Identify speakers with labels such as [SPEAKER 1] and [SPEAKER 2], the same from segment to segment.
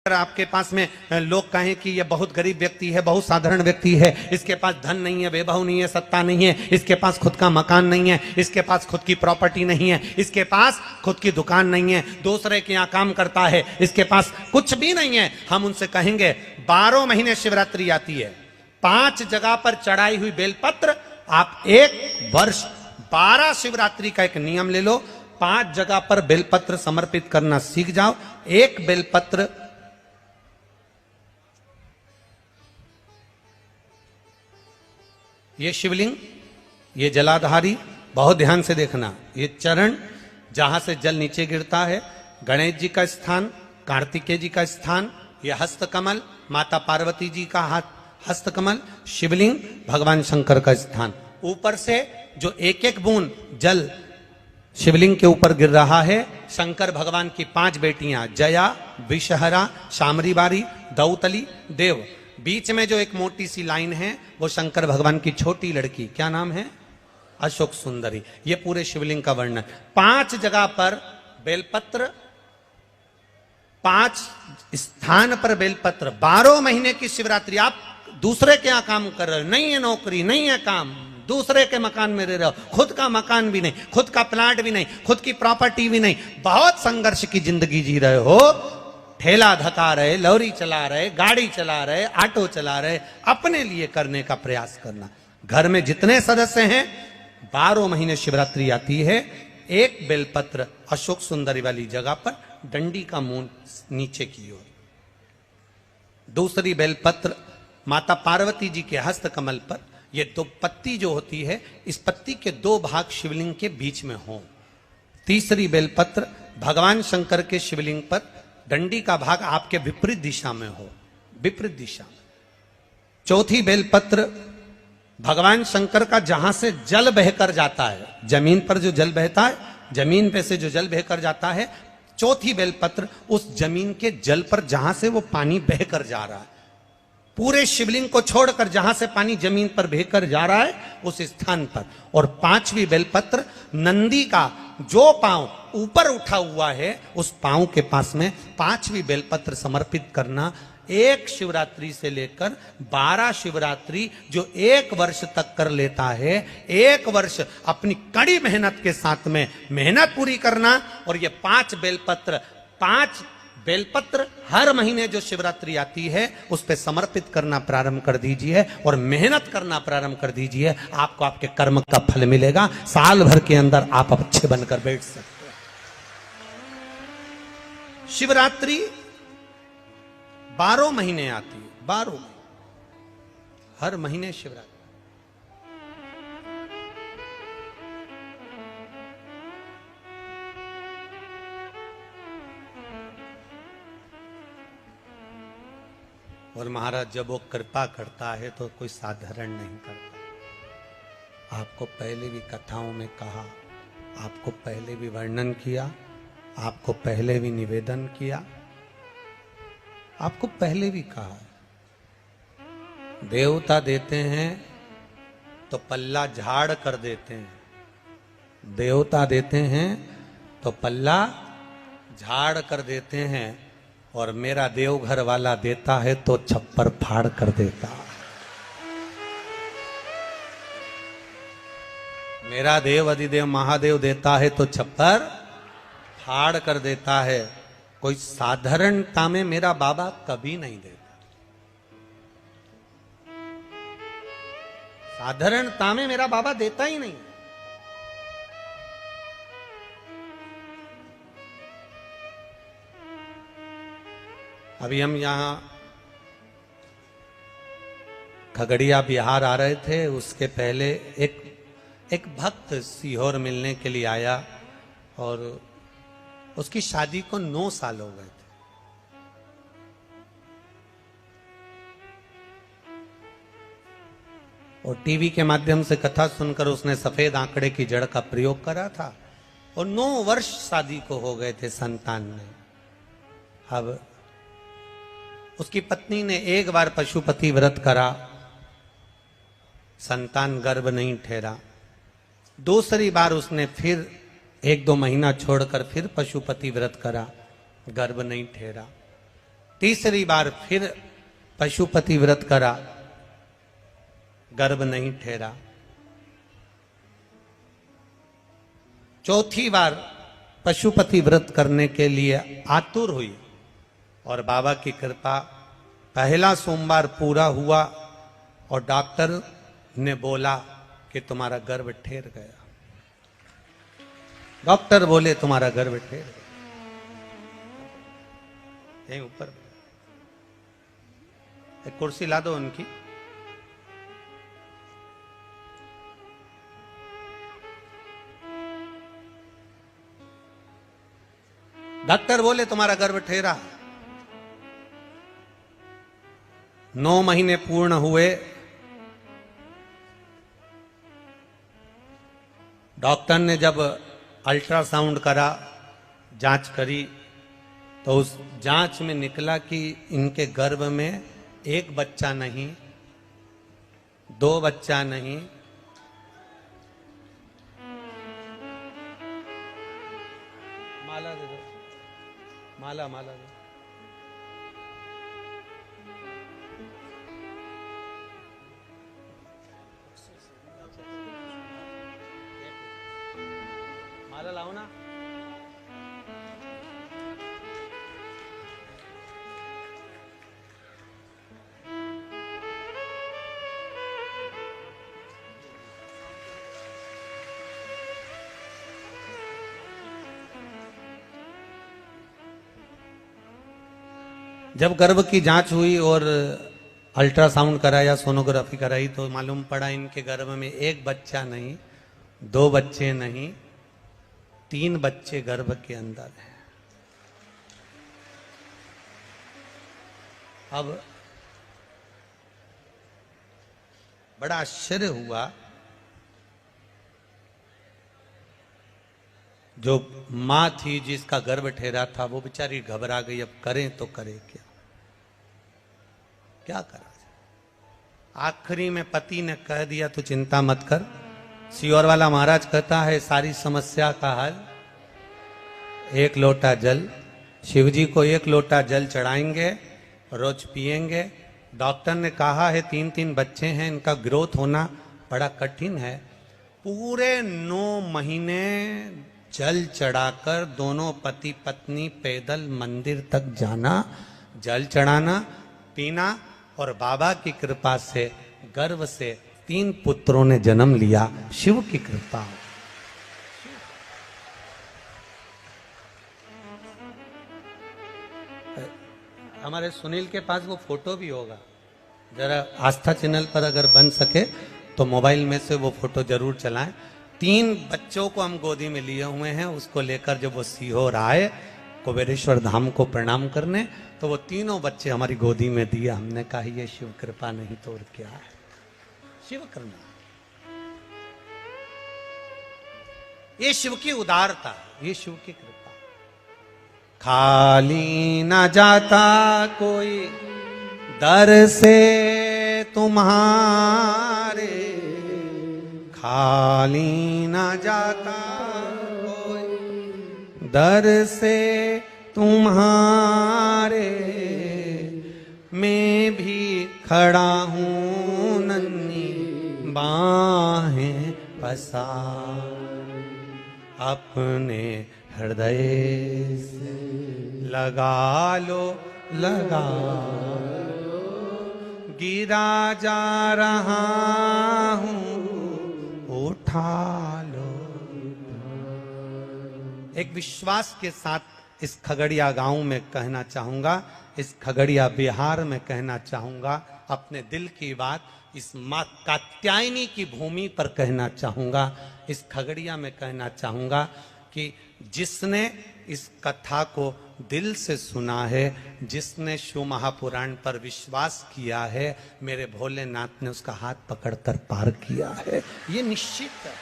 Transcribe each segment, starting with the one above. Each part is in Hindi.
[SPEAKER 1] अगर आपके पास में लोग कहें कि यह बहुत गरीब व्यक्ति है, बहुत साधारण व्यक्ति है, इसके पास धन नहीं है, वैभव नहीं है, सत्ता नहीं है, इसके पास खुद का मकान नहीं है, इसके पास खुद की प्रॉपर्टी नहीं है, इसके पास खुद की दुकान नहीं है, दूसरे के यहाँ काम करता है, इसके पास कुछ भी नहीं है, हम उनसे कहेंगे 12 महीने शिवरात्रि आती है, 5 जगह पर चढ़ाई हुई बेलपत्र, आप 1 वर्ष 12 शिवरात्रि का एक नियम ले लो, 5 जगह पर बेलपत्र समर्पित करना सीख जाओ। एक बेलपत्र ये शिवलिंग, ये जलाधारी, बहुत ध्यान से देखना, ये चरण जहां से जल नीचे गिरता है, गणेश जी का स्थान, कार्तिकेय जी का स्थान, ये हस्तकमल, माता पार्वती जी का हस्तकमल, शिवलिंग, भगवान शंकर का स्थान। ऊपर से जो एक एक बूंद जल शिवलिंग के ऊपर गिर रहा है, शंकर भगवान की 5 बेटियां जया, विषहरा, शामरी बारी, दौतली, देव, बीच में जो एक मोटी सी लाइन है वो शंकर भगवान की छोटी लड़की, क्या नाम है? अशोक सुंदरी। ये पूरे शिवलिंग का वर्णन। 5 जगह पर बेलपत्र, 5 स्थान पर बेलपत्र, 12 महीने की शिवरात्रि। आप दूसरे के यहां काम कर रहे हो, नहीं है नौकरी, नहीं है काम, दूसरे के मकान में रह रहे हो, खुद का मकान भी नहीं, खुद का प्लाट भी नहीं, खुद की प्रॉपर्टी भी नहीं, बहुत संघर्ष की जिंदगी जी रहे हो, ठेला धका रहे, लॉरी चला रहे, गाड़ी चला रहे, ऑटो चला रहे, अपने लिए करने का प्रयास करना। घर में जितने सदस्य हैं, 12 महीने शिवरात्रि आती है, एक बेलपत्र अशोक सुंदरी वाली जगह पर, डंडी का मुंह नीचे की ओर, दूसरी बेलपत्र माता पार्वती जी के हस्त कमल पर, ये 2 पत्ती जो होती है, इस पत्ती के 2 भाग शिवलिंग के बीच में हो। तीसरी बेलपत्र भगवान शंकर के शिवलिंग पर, डंडी का भाग आपके विपरीत दिशा में हो, विपरीत दिशा में। चौथी बेलपत्र भगवान शंकर का जहां से जल बहकर जाता है, जमीन पर जो जल बहता है, जमीन पे से जो जल बहकर जाता है, चौथी बेलपत्र उस जमीन के जल पर जहां से वो पानी बहकर जा रहा है, पूरे शिवलिंग को छोड़कर जहां से पानी जमीन पर बहकर जा रहा है उस स्थान पर। और 5वीं बेलपत्र नंदी का जो पांव ऊपर उठा हुआ है, उस पांव के पास में 5वीं बेलपत्र समर्पित करना। 1 शिवरात्रि से लेकर 12 शिवरात्रि जो 1 वर्ष तक कर लेता है, 1 वर्ष अपनी कड़ी मेहनत के साथ में मेहनत पूरी करना। और ये 5 बेलपत्र हर महीने जो शिवरात्रि आती है उस पे समर्पित करना प्रारंभ कर दीजिए और मेहनत करना प्रारंभ कर दीजिए। आपको आपके कर्म का फल मिलेगा, साल भर के अंदर आप अच्छे बनकर बैठ सकते हैं। शिवरात्रि 12 महीने आती है, 12 हर महीने शिवरात्रि। और महाराज जब वो कृपा करता है तो कोई साधारण नहीं करता। आपको पहले भी कथाओं में कहा, आपको पहले भी वर्णन किया, आपको पहले भी निवेदन किया, आपको पहले भी कहा, देवता देते हैं तो पल्ला झाड़ कर देते हैं, देवता देते हैं तो पल्ला झाड़ कर देते हैं, और मेरा देवघर वाला देता है तो छप्पर फाड़ कर देता। मेरा देव अधिदेव महादेव देता है तो छप्पर फाड़ कर देता है। कोई साधारणता में मेरा बाबा कभी नहीं देता, साधारणता में मेरा बाबा देता ही नहीं। अभी हम यहाँ खगड़िया बिहार आ रहे थे, उसके पहले एक भक्त सीहोर मिलने के लिए आया और उसकी शादी को 9 साल हो गए थे। और टीवी के माध्यम से कथा सुनकर उसने सफेद आंकड़े की जड़ का प्रयोग करा था और 9 वर्ष शादी को हो गए थे, संतान नहीं। अब उसकी पत्नी ने एक बार पशुपति व्रत करा, संतान गर्भ नहीं ठहरा। दूसरी बार उसने फिर 1-2 महीना छोड़कर फिर पशुपति व्रत करा, गर्भ नहीं ठहरा। तीसरी बार फिर पशुपति व्रत करा, गर्भ नहीं ठहरा। चौथी बार पशुपति व्रत करने के लिए आतुर हुई और बाबा की कृपा, पहला सोमवार पूरा हुआ और डॉक्टर ने बोला कि तुम्हारा गर्भ ठहर गया। डॉक्टर बोले तुम्हारा गर्भ ठहर गया। यहीं ऊपर एक कुर्सी ला दो उनकी। डॉक्टर बोले तुम्हारा गर्भ ठहरा। 9 महीने पूर्ण हुए। डॉक्टर ने जब अल्ट्रासाउंड करा, जांच करी, तो उस जांच में निकला कि इनके गर्भ में एक बच्चा नहीं, 2 बच्चा नहीं, माला दे दो, माला माला दे। माला लाओ ना। जब गर्भ की जांच हुई और अल्ट्रासाउंड कराया, सोनोग्राफी कराई, तो मालूम पड़ा इनके गर्भ में एक बच्चा नहीं, 2 बच्चे नहीं, 3 बच्चे गर्भ के अंदर हैं। अब बड़ा आश्चर्य हुआ। जो मां थी जिसका गर्भ ठहरा था वो बेचारी घबरा गई। अब करें तो करें क्या करा जाए। आखिरी में पति ने कह दिया तू चिंता मत कर। सियोर वाला महाराज कहता है सारी समस्या का हल 1 लोटा जल। शिव जी को 1 लोटा जल चढ़ाएंगे, रोज पिएंगे। डॉक्टर ने कहा है 3-3 बच्चे हैं, इनका ग्रोथ होना बड़ा कठिन है। पूरे 9 महीने जल चढ़ाकर दोनों पति पत्नी पैदल मंदिर तक जाना, जल चढ़ाना, पीना, और बाबा की कृपा से गर्भ से 3 पुत्रों ने जन्म लिया। शिव की कृपा। हमारे सुनील के पास वो फोटो भी होगा, जरा आस्था चैनल पर अगर बन सके तो मोबाइल में से वो फोटो जरूर चलाएं। 3 बच्चों को हम गोदी में लिए हुए हैं। उसको लेकर जब वो सीहोर आए कुबेरेश्वर धाम को प्रणाम करने, तो वो तीनों बच्चे हमारी गोदी में दिए। हमने कहा ये शिव कृपा नहीं तो और क्या है। शिव करना, ये शिव की उदारता, ये शिव की कृपा। खाली ना जाता कोई दर से तुम्हारे, खाली ना जाता कोई दर से तुम्हारे। मैं भी खड़ा हूँ नन्ही बाहें पसार, अपने हृदय से लगा लो, लगा लो। गिरा जा रहा हूँ, उठा लो। एक विश्वास के साथ इस खगड़िया गांव में कहना चाहूंगा, इस खगड़िया बिहार में कहना चाहूंगा, अपने दिल की बात इस मां कात्यायनी की भूमि पर कहना चाहूंगा, इस खगड़िया में कहना चाहूंगा कि जिसने इस कथा को दिल से सुना है, जिसने शिव महापुराण पर विश्वास किया है, मेरे भोलेनाथ ने उसका हाथ पकड़कर पार किया है, ये निश्चित है।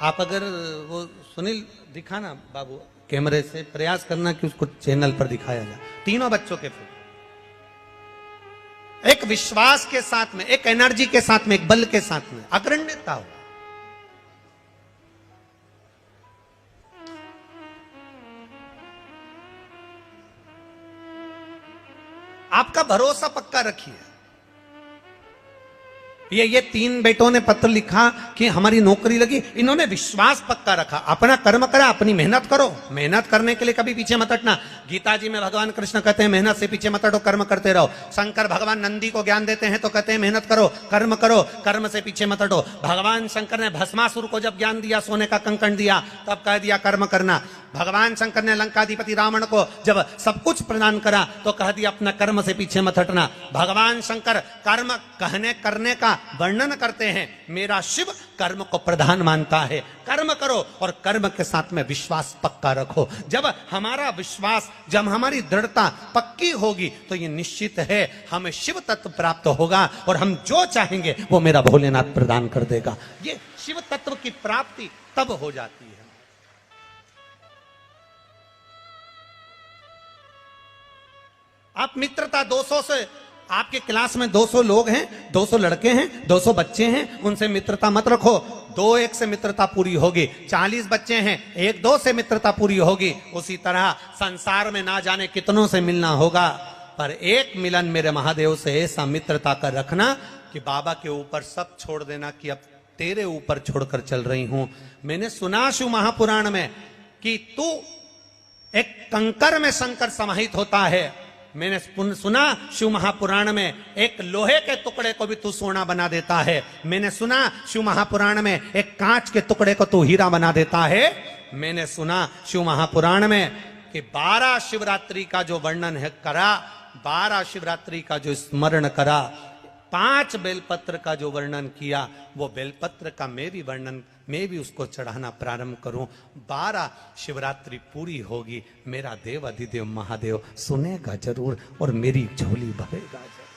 [SPEAKER 1] आप अगर वो सुनील दिखाना बाबू, कैमरे से प्रयास करना कि उसको चैनल पर दिखाया जाए। तीनों बच्चों के फोटो एक विश्वास के साथ में, एक एनर्जी के साथ में, एक बल के साथ में, अग्रण्यता हो। आपका भरोसा पक्का रखिए। ये 3 बेटों ने पत्र लिखा कि हमारी नौकरी लगी, इन्होंने विश्वास पक्का रखा, अपना कर्म करा, अपनी मेहनत करो, मेहनत करने के लिए कभी पीछे मत हटना। गीता जी में भगवान कृष्ण कहते हैं मेहनत से पीछे मत हटो, कर्म करते रहो। शंकर भगवान नंदी को ज्ञान देते हैं तो कहते हैं मेहनत करो, कर्म से पीछे मत हटो। भगवान शंकर ने भस्मासुर को जब ज्ञान दिया, सोने का कंकण दिया, तब कह दिया कर्म करना। भगवान शंकर ने लंकाधिपति रावण को जब सब कुछ प्रदान करा तो कह दिया अपना कर्म से पीछे मत हटना। भगवान शंकर कर्म कहने करने का वर्णन करते हैं, मेरा शिव कर्म को प्रधान मानता है, कर्म करो और कर्म के साथ में विश्वास पक्का रखो। जब हमारा विश्वास, जब हमारी दृढ़ता पक्की होगी तो ये निश्चित है हमें शिव तत्व प्राप्त होगा और हम जो चाहेंगे वो मेरा भोलेनाथ प्रदान कर देगा। ये शिव तत्व की प्राप्ति तब हो जाती है। आप मित्रता 200 से, आपके क्लास में 200 लोग हैं, 200 लड़के हैं, 200 बच्चे हैं, उनसे मित्रता मत रखो। 2-1 से मित्रता पूरी होगी। 40 बच्चे हैं, 1-2 से मित्रता पूरी होगी। उसी तरह संसार में ना जाने कितनों से मिलना होगा, पर एक मिलन मेरे महादेव से ऐसा मित्रता कर रखना कि बाबा के ऊपर सब छोड़ देना कि अब तेरे ऊपर छोड़कर चल रही हूं। मैंने सुना शिव महापुराण में कि तू एक कंकर में शंकर समाहित होता है। मैंने सुना शिव महापुराण में एक लोहे के टुकड़े को भी तू सोना बना देता है। मैंने सुना शिव महापुराण में एक कांच के टुकड़े को तू हीरा बना देता है। मैंने सुना शिव महापुराण में कि 12 शिवरात्रि का जो वर्णन है करा, 12 शिवरात्रि का जो स्मरण करा, 5 बेलपत्र का जो वर्णन किया, वो बेलपत्र का मैं भी उसको चढ़ाना प्रारंभ करूं। 12 शिवरात्रि पूरी होगी, मेरा देव अधिदेव महादेव सुनेगा जरूर और मेरी झोली भरेगा जरूर।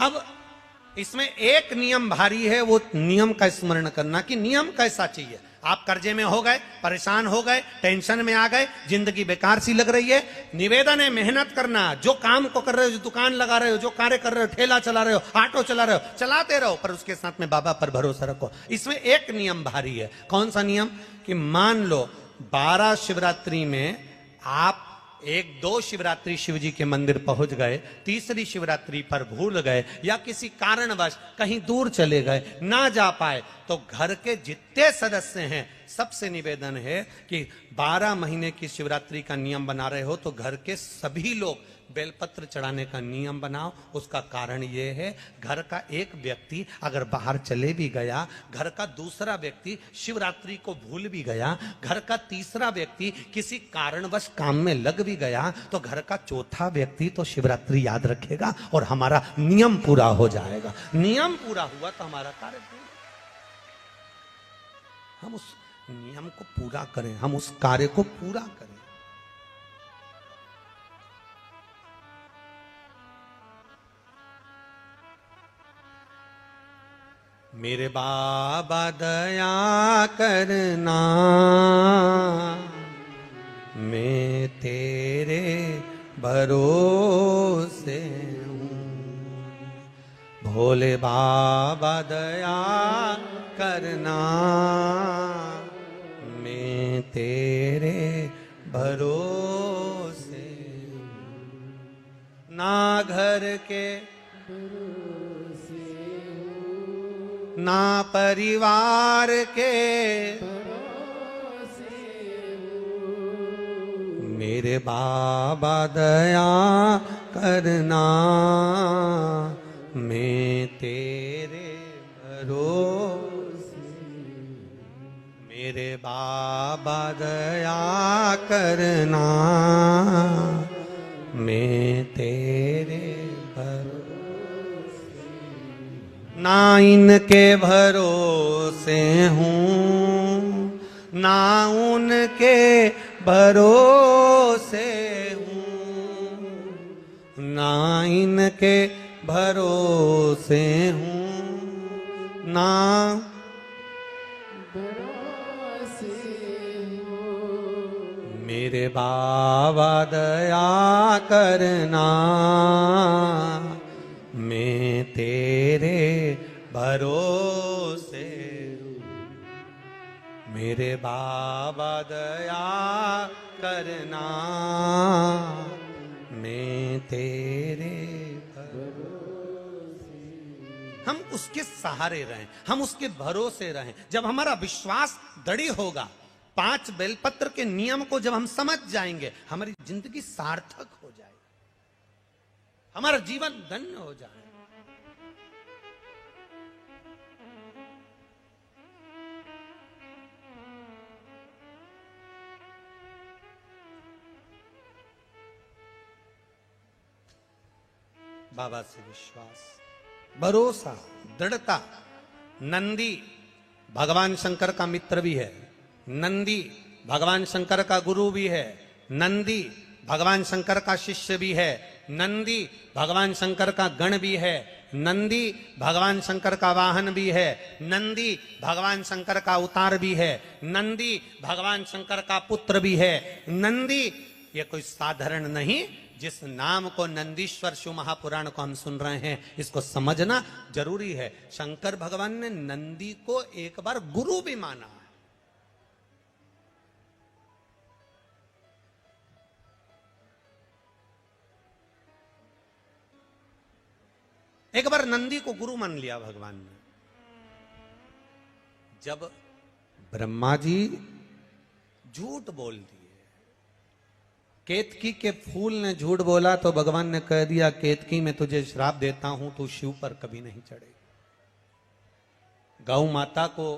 [SPEAKER 1] अब इसमें एक नियम भारी है, वो नियम का स्मरण करना कि नियम कैसा चाहिए। आप कर्जे में हो गए, परेशान हो गए, टेंशन में आ गए, जिंदगी बेकार सी लग रही है, निवेदन है मेहनत करना। जो काम को कर रहे हो, जो दुकान लगा रहे हो, जो कार्य कर रहे हो, ठेला चला रहे हो, ऑटो चला रहे हो, चलाते रहो, पर उसके साथ में बाबा पर भरोसा रखो। इसमें एक नियम भारी है। कौन सा नियम? कि मान लो 12 शिवरात्रि में आप 1-2 शिवरात्रि शिव जी के मंदिर पहुंच गए, तीसरी शिवरात्रि पर भूल गए या किसी कारणवश कहीं दूर चले गए, ना जा पाए, तो घर के जितने सदस्य हैं सबसे निवेदन है कि 12 महीने की शिवरात्रि का नियम बना रहे हो तो घर के सभी लोग बेलपत्र चढ़ाने का नियम बनाओ। उसका कारण यह है, घर का एक व्यक्ति अगर बाहर चले भी गया, घर का दूसरा व्यक्ति शिवरात्रि को भूल भी गया, घर का तीसरा व्यक्ति किसी कारणवश काम में लग भी गया, तो घर का चौथा व्यक्ति तो शिवरात्रि याद रखेगा और हमारा नियम पूरा हो जाएगा। नियम पूरा हुआ तो हमारा कार्य पूरा। हम उस नियम को पूरा करें, हम उस कार्य को पूरा करें। मेरे बाबा दया करना, मैं तेरे भरोसे हूँ। भोले बाबा दया करना, मैं तेरे भरोसे हूँ। ना घर के ना परिवार के, मेरे बाबा दया करना, मैं तेरे भरोसे। मेरे बाबा दया करना, मैं तेरे भरोसे। ना इनके भरोसे हूँ, ना उनके भरोसे हूँ, ना इनके भरोसे हूँ, ना भरोसे हूँ। मेरे बाबा दया करना, मैं तेरे भरोसे हूँ। मेरे बाबा दया करना, मैं तेरे हम उसके सहारे रहें, हम उसके भरोसे रहें। जब हमारा विश्वास दृढ़ होगा, 5 बेलपत्र के नियम को जब हम समझ जाएंगे, हमारी जिंदगी सार्थक हो जाएगी, हमारा जीवन धन्य हो जाए। बाबा से विश्वास, भरोसा, दृढ़ता। नंदी भगवान शंकर का मित्र भी है, नंदी भगवान शंकर का गुरु भी है, नंदी भगवान शंकर का शिष्य भी है, नंदी भगवान शंकर का गण भी है, नंदी भगवान शंकर का वाहन भी है, नंदी भगवान शंकर का अवतार भी है, नंदी भगवान शंकर का पुत्र भी है। नंदी ये कोई साधारण नहीं। जिस नाम को नंदीश्वर शिव महापुराण को हम सुन रहे हैं, इसको समझना जरूरी है। शंकर भगवान ने नंदी को एक बार गुरु भी माना है। एक बार नंदी को गुरु मान लिया भगवान ने। जब ब्रह्मा जी झूठ बोल दिए, केतकी के फूल ने झूठ बोला तो भगवान ने कह दिया, केतकी मैं तुझे श्राप देता हूं, तू शिव पर कभी नहीं चढ़ेगी। गौ माता को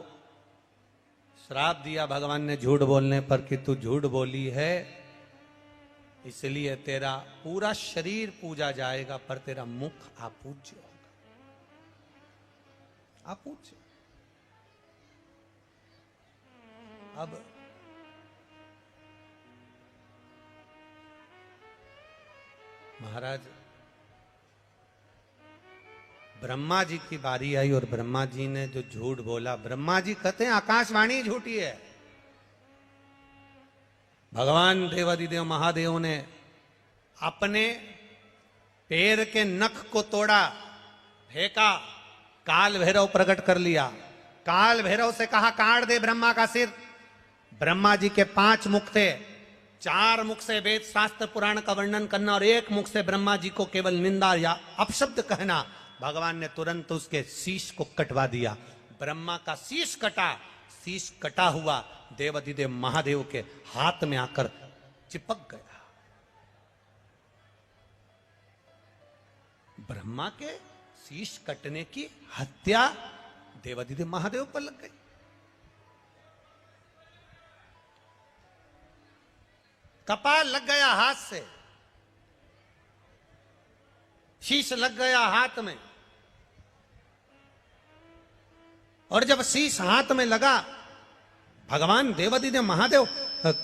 [SPEAKER 1] श्राप दिया भगवान ने झूठ बोलने पर कि तू झूठ बोली है, इसलिए तेरा पूरा शरीर पूजा जाएगा पर तेरा मुख अपूज्य होगा, अपूज्य। अब महाराज ब्रह्मा जी की बारी आई और ब्रह्मा जी ने जो झूठ बोला, ब्रह्मा जी कहते हैं आकाशवाणी झूठी है। भगवान देवादिदेव महादेव ने अपने पैर के नख को तोड़ा, फेंका, काल भैरव प्रकट कर लिया। काल भैरव से कहा काट दे ब्रह्मा का सिर। ब्रह्मा जी के 5 मुख थे, 4 मुख से वेद शास्त्र पुराण का वर्णन करना और 1 मुख से ब्रह्मा जी को केवल निंदा या अपशब्द कहना। भगवान ने तुरंत उसके शीश को कटवा दिया। ब्रह्मा का शीश कटा, शीश कटा हुआ देवादिदेव महादेव के हाथ में आकर चिपक गया। ब्रह्मा के शीश कटने की हत्या देवादिदेव महादेव पर लग गई। कपाल लग गया हाथ से, शीश लग गया हाथ में, और जब शीश हाथ में लगा, भगवान देवादिदेव महादेव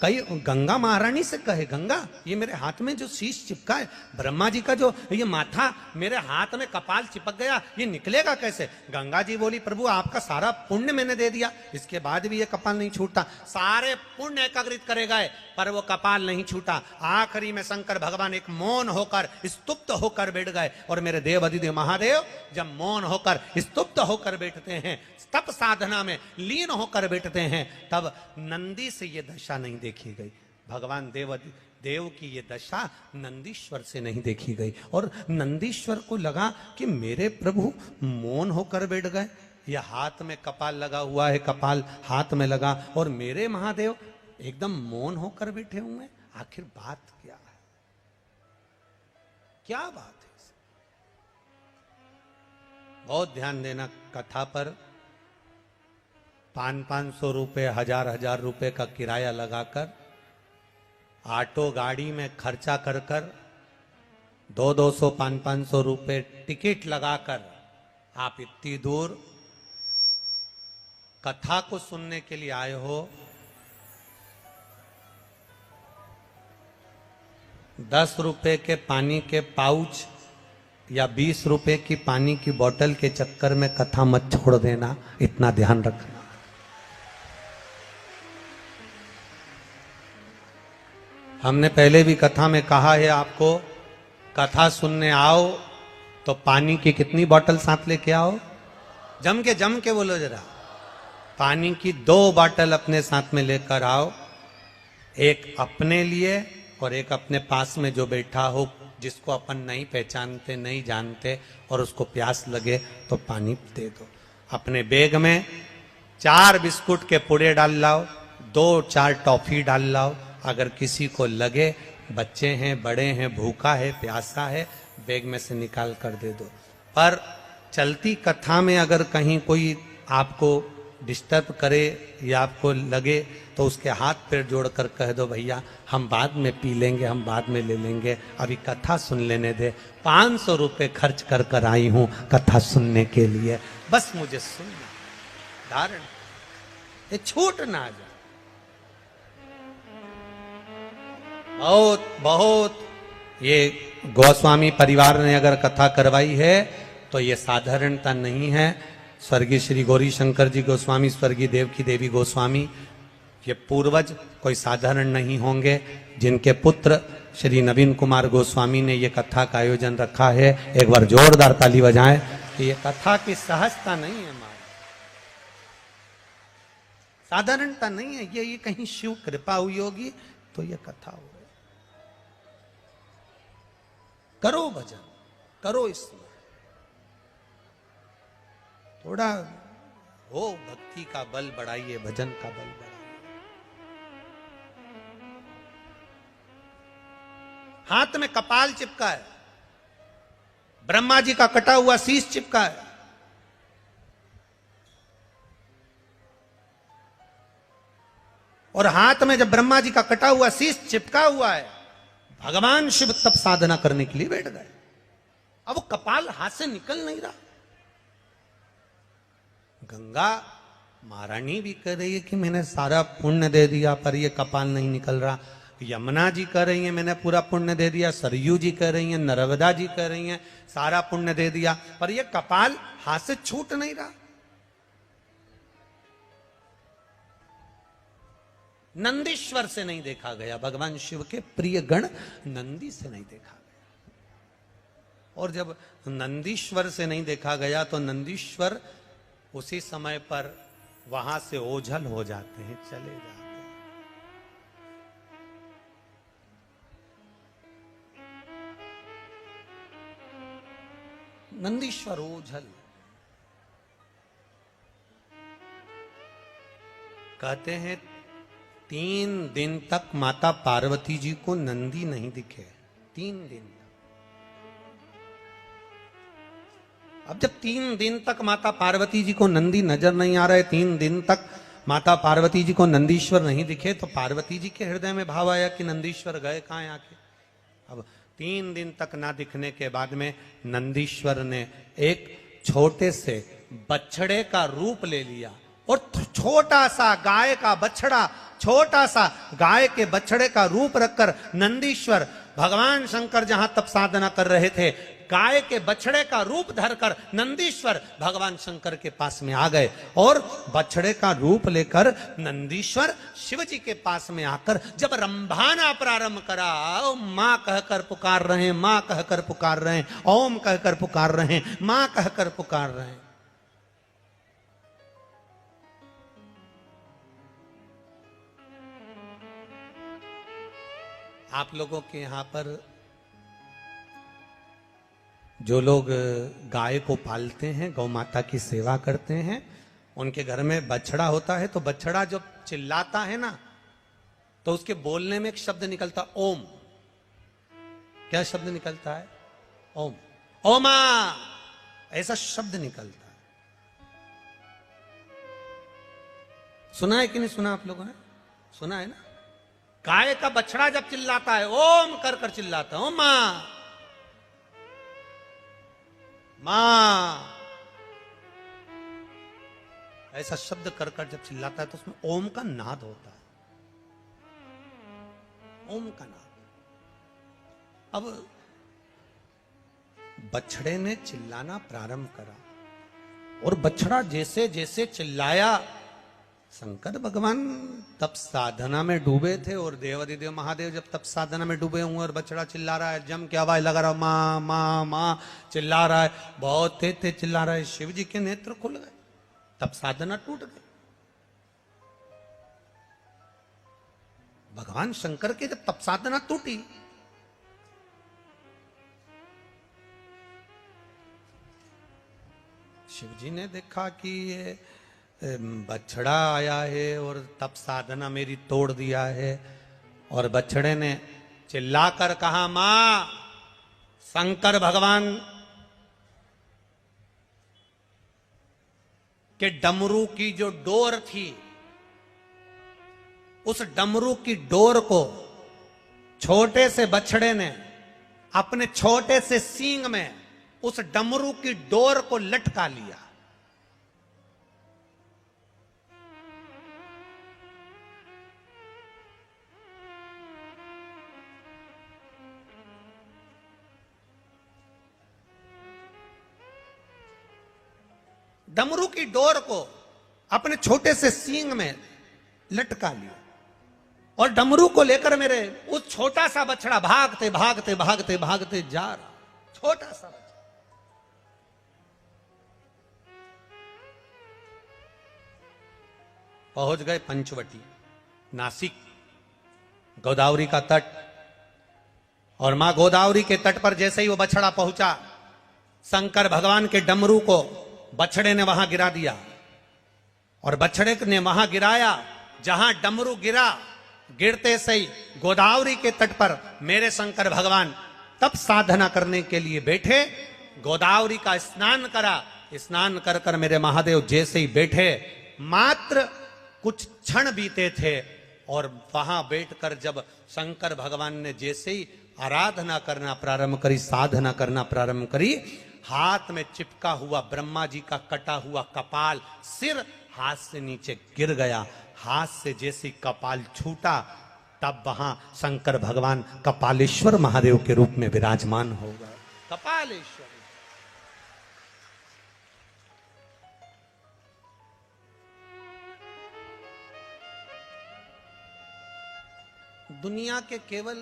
[SPEAKER 1] कई गंगा महारानी से कहे, गंगा ये मेरे हाथ में जो शीश चिपका है, ब्रह्मा जी का जो ये माथा मेरे हाथ में कपाल चिपक गया, ये निकलेगा कैसे? गंगा जी बोली प्रभु आपका सारा पुण्य मैंने दे दिया, इसके बाद भी ये कपाल नहीं छूटता। सारे पुण्य एकाग्रित करे गए पर वो कपाल नहीं छूटा। आखिरी में शंकर भगवान एक मौन होकर स्तुप्त होकर बैठ गए। और मेरे देवादिदेव महादेव जब मौन होकर स्तुप्त होकर बैठते हैं, तप साधना में लीन होकर बैठते हैं, तब नंदी से ये दशा नहीं देखी गई। भगवान देव की ये दशा नंदीश्वर से नहीं देखी गई। और नंदीश्वर को लगा कि मेरे प्रभु मौन होकर बैठ गए, या हाथ में कपाल लगा हुआ है, कपाल हाथ में लगा, और मेरे महादेव एकदम मौन होकर बैठे हुए। आखिर बात क्या है? क्या बात है? बहुत ध्यान देना कथा पर। 500-500 रुपए, 1000-1000 रुपए का किराया लगाकर, ऑटो गाड़ी में खर्चा कर कर 200-200, 500-500 रुपए टिकट लगाकर आप इतनी दूर कथा को सुनने के लिए आए हो। 10 रुपए के पानी के पाउच या 20 रुपए की पानी की बोतल के चक्कर में कथा मत छोड़ देना, इतना ध्यान रखना। हमने पहले भी कथा में कहा है आपको, कथा सुनने आओ तो पानी की कितनी बोतल साथ लेके आओ? जम के बोलो जरा। पानी की 2 बोतल अपने साथ में लेकर आओ, एक अपने लिए और एक अपने पास में जो बैठा हो जिसको अपन नहीं पहचानते, नहीं जानते और उसको प्यास लगे तो पानी दे दो। अपने बैग में 4 बिस्कुट के पुड़े डाल लाओ, 2-4 टॉफी डाल लाओ। अगर किसी को लगे, बच्चे हैं, बड़े हैं, भूखा है, प्यासा है, बैग में से निकाल कर दे दो। पर चलती कथा में अगर कहीं कोई आपको डिस्टर्ब करे या आपको लगे तो उसके हाथ पैर जोड़कर कह दो, भैया हम बाद में पी लेंगे, हम बाद में ले लेंगे, अभी कथा सुन लेने दे। 500 रुपये खर्च कर कर आई हूं कथा सुनने के लिए, बस मुझे सुनना, धारण ये छूट ना जाए। बहुत बहुत ये गोस्वामी परिवार ने अगर कथा करवाई है तो ये साधारणता नहीं है। स्वर्गीय श्री गौरी शंकर जी गोस्वामी, स्वर्गीय देवकी देवी गोस्वामी, ये पूर्वज कोई साधारण नहीं होंगे, जिनके पुत्र श्री नवीन कुमार गोस्वामी ने ये कथा का आयोजन रखा है। एक बार जोरदार ताली बजाएं कि ये कथा की सहजता नहीं है हमारी, साधारणता नहीं है ये कहीं शिव कृपा हुई होगी तो ये कथा हो गई। करो भजन, करो इसमें थोड़ा हो, भक्ति का बल बढ़ाइए, भजन का बल बढ़ाइए। हाथ में कपाल चिपका है, ब्रह्मा जी का कटा हुआ शीश चिपका है, और हाथ में जब ब्रह्मा जी का कटा हुआ शीश चिपका हुआ है, भगवान शिव तप साधना करने के लिए बैठ गए। अब वो कपाल हाथ से निकल नहीं रहा। गंगा महारानी भी कह रही है कि मैंने सारा पुण्य दे दिया पर ये कपाल नहीं निकल रहा। यमुना जी कह रही है मैंने पूरा पुण्य दे दिया, सरयू जी कह रही हैं, नर्मदा जी कह रही हैं सारा पुण्य दे दिया, पर ये कपाल हाथ से छूट नहीं रहा। नंदीश्वर से नहीं देखा गया, भगवान शिव के प्रिय गण नंदी से नहीं देखा गया। और जब नंदीश्वर से नहीं देखा गया तो नंदीश्वर उसी समय पर वहां से ओझल हो जाते हैं, चले जाते हैं। नंदीश्वर ओझल। कहते हैं 3 दिन तक माता पार्वती जी को नंदी नहीं दिखे, 3 दिन। अब जब 3 दिन तक माता पार्वती जी को नंदी नजर नहीं आ रहे, 3 दिन तक माता पार्वती जी को नंदीश्वर नहीं दिखे, तो पार्वती जी के हृदय में भाव आया कि नंदीश्वर गए कहां आके। अब 3 दिन तक ना दिखने के बाद में नंदीश्वर ने एक छोटे से बछड़े का रूप ले लिया, और छोटा सा गाय का बछड़ा, छोटा सा गाय के बछड़े का रूप रखकर नंदीश्वर भगवान शंकर जहां तप साधना कर रहे थे, गाय के बछड़े का रूप धरकर नंदीश्वर भगवान शंकर के पास में आ गए। और बछड़े का रूप लेकर नंदीश्वर शिव जी के पास में आकर जब रंभाना प्रारंभ करा, मां कहकर पुकार रहे हैं, मां कहकर पुकार रहे हैं, ओम कहकर पुकार रहे हैं, मां कहकर पुकार रहे हैं। आप लोगों के यहां पर जो लोग गाय को पालते हैं, गौ माता की सेवा करते हैं, उनके घर में बछड़ा होता है, तो बछड़ा जब चिल्लाता है ना तो उसके बोलने में एक शब्द निकलता, ओम। क्या शब्द निकलता है? ओम। ओमा, ऐसा शब्द निकलता है। सुना है कि नहीं सुना आप लोगों ने? सुना है ना? गाय का बछड़ा जब चिल्लाता है, ओम कर कर चिल्लाता है, ओम मां मां, ऐसा शब्द कर कर जब चिल्लाता है तो उसमें ओम का नाद होता है, ओम का नाद। अब बछड़े ने चिल्लाना प्रारंभ करा, और बछड़ा जैसे जैसे चिल्लाया, शंकर भगवान तप साधना में डूबे थे, और देवादिदेव महादेव जब तप साधना में डूबे हुए और बछड़ा चिल्ला रहा है, जम के आवाज लगा रहा, मां मां मां चिल्ला रहा है, बहुत तेज तेज चिल्ला रहा है, शिव जी के नेत्र खुल गए, तप साधना टूट गई। भगवान शंकर के जब तप साधना टूटी शिव जी ने देखा कि ये बछड़ा आया है और तप साधना मेरी तोड़ दिया है। और बछड़े ने चिल्लाकर कहा, मां, शंकर भगवान के डमरू की जो डोर थी, उस डमरू की डोर को छोटे से बछड़े ने अपने छोटे से सींग में उस डमरू की डोर को लटका लिया। डमरू की डोर को अपने छोटे से सींग में लटका लिया और डमरू को लेकर मेरे उस छोटा सा बछड़ा भागते भागते भागते भागते जा रहा। छोटा सा बछड़ा पहुंच गए पंचवटी, नासिक, गोदावरी का तट। और मां गोदावरी के तट पर जैसे ही वो बछड़ा पहुंचा, शंकर भगवान के डमरू को बछड़े ने वहां गिरा दिया। और बछड़े ने वहां गिराया जहां डमरू गिरा। गिरते से ही गोदावरी के तट पर मेरे शंकर भगवान तप साधना करने के लिए बैठे। गोदावरी का स्नान करा। स्नान कर कर मेरे महादेव जैसे ही बैठे, मात्र कुछ क्षण बीते थे और वहां बैठकर जब शंकर भगवान ने जैसे ही आराधना करना प्रारंभ करी, साधना करना प्रारंभ करी, हाथ में चिपका हुआ ब्रह्मा जी का कटा हुआ कपाल, सिर हाथ से नीचे गिर गया। हाथ से जैसे कपाल छूटा, तब वहां शंकर भगवान कपालेश्वर महादेव के रूप में विराजमान हो गए। कपालेश्वर दुनिया के केवल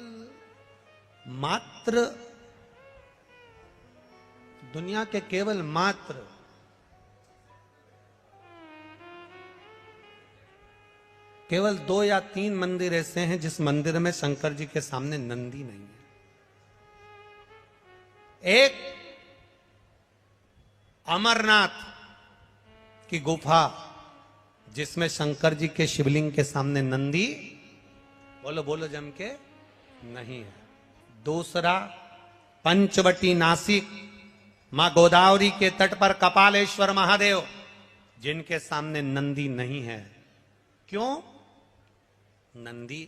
[SPEAKER 1] मात्र केवल 2 या 3 मंदिर ऐसे हैं जिस मंदिर में शंकर जी के सामने नंदी नहीं है। एक अमरनाथ की गुफा जिसमें शंकर जी के शिवलिंग के सामने नंदी, बोलो बोलो जम के, नहीं है। दूसरा पंचवटी, नासिक, मां गोदावरी के तट पर कपालेश्वर महादेव, जिनके सामने नंदी नहीं है। क्यों? नंदी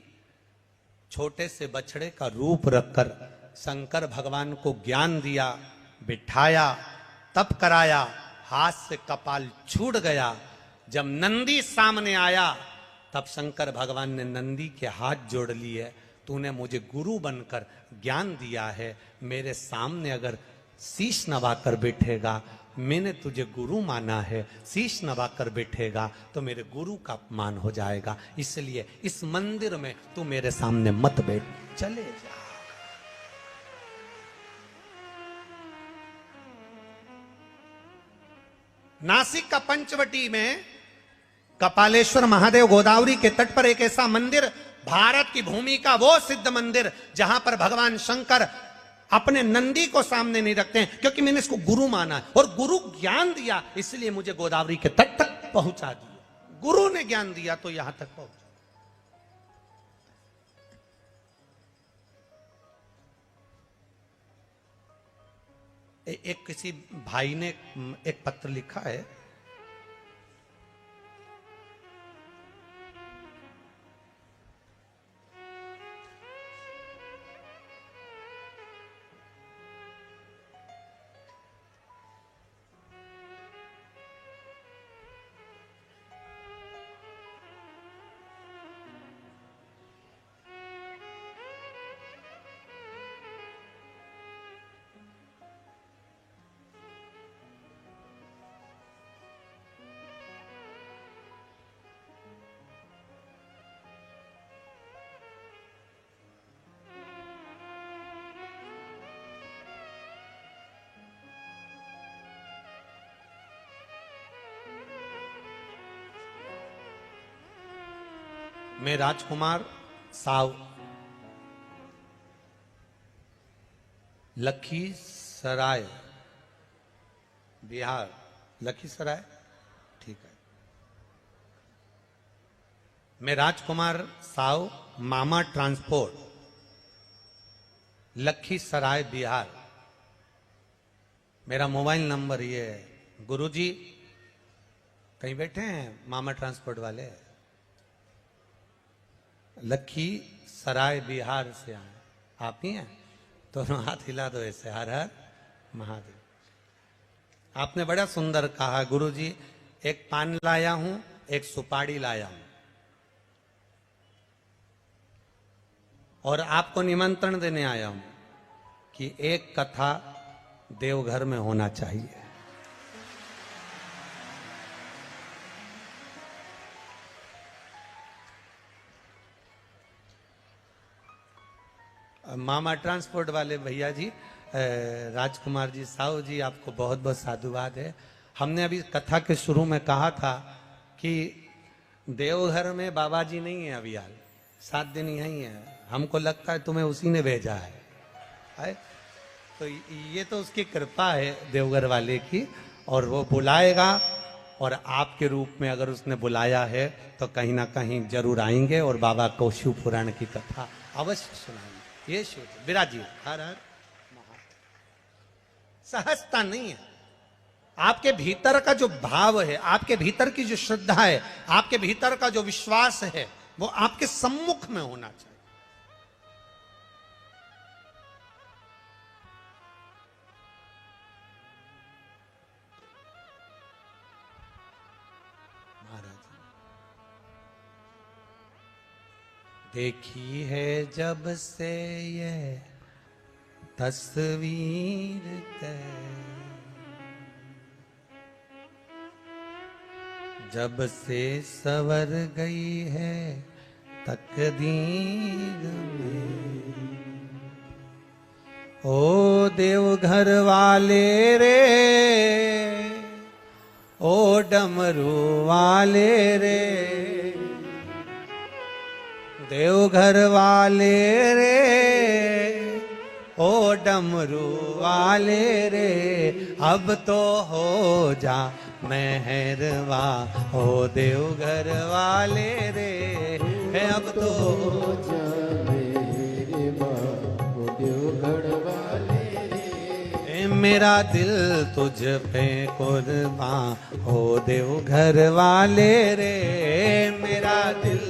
[SPEAKER 1] छोटे से बछड़े का रूप रखकर शंकर भगवान को ज्ञान दिया, बिठाया, तप कराया, हाथ से कपाल छूट गया। जब नंदी सामने आया तब शंकर भगवान ने नंदी के हाथ जोड़ लिए। तूने मुझे गुरु बनकर ज्ञान दिया है, मेरे सामने अगर शीश नवाकर बैठेगा, मैंने तुझे गुरु माना है, शीश नवाकर बैठेगा तो मेरे गुरु का अपमान हो जाएगा, इसलिए इस मंदिर में तू मेरे सामने मत बैठ, चले जा। नासिक का पंचवटी में कपालेश्वर महादेव गोदावरी के तट पर एक ऐसा मंदिर, भारत की भूमि का वो सिद्ध मंदिर जहां पर भगवान शंकर अपने नंदी को सामने नहीं रखते हैं, क्योंकि मैंने इसको गुरु माना और गुरु ज्ञान दिया, इसलिए मुझे गोदावरी के तट तक पहुंचा दिया। गुरु ने ज्ञान दिया तो यहां तक पहुंचा। एक किसी भाई ने एक पत्र लिखा है, मैं राजकुमार साव, लखीसराय, बिहार, लखीसराय, ठीक है। मैं राजकुमार साव, मामा ट्रांसपोर्ट, लखीसराय बिहार। मेरा मोबाइल नंबर ये है। गुरुजी कहीं बैठे हैं मामा ट्रांसपोर्ट वाले? लखीसराय बिहार से आए, आप ही हैं? दोनों हाथ हिला दो ऐसे, हर हर महादेव। आपने बड़ा सुंदर कहा गुरुजी, एक पान लाया हूं, एक सुपारी लाया हूं, और आपको निमंत्रण देने आया हूं कि एक कथा देवघर में होना चाहिए। मामा ट्रांसपोर्ट वाले भैया जी, राजकुमार जी, साहू जी, आपको बहुत बहुत साधुवाद है। हमने अभी कथा के शुरू में कहा था कि देवघर में बाबा जी नहीं है अभी हाल, 7 दिन यहीं है। हमको लगता है तुम्हें उसी ने भेजा है? तो ये तो उसकी कृपा है देवघर वाले की, और वो बुलाएगा, और आपके रूप में अगर उसने बुलाया है तो कहीं ना कहीं जरूर आएंगे और बाबा को शिव पुराण की कथा अवश्य सुनाएंगे। ये शिव विराजी, हर हर महादेव। सहजता नहीं है, आपके भीतर का जो भाव है, आपके भीतर की जो श्रद्धा है, आपके भीतर का जो विश्वास है, वो आपके सम्मुख में होना चाहिए। देखी है जब से ये तस्वीर जब से सवर गई है तकदीर में, ओ देवघर वाले रे, ओ डमरू वाले रे, देवघर वाले रे, ओ डमरू वाले रे, अब तो हो जा मेहरवा, ओ देवघर वाले रे, अब तो हो जा मेहरवा, ओ देवघर वाले रे, मेरा दिल तुझ पे कुर्बान, हो देवघर वाले रे, मेरा दिल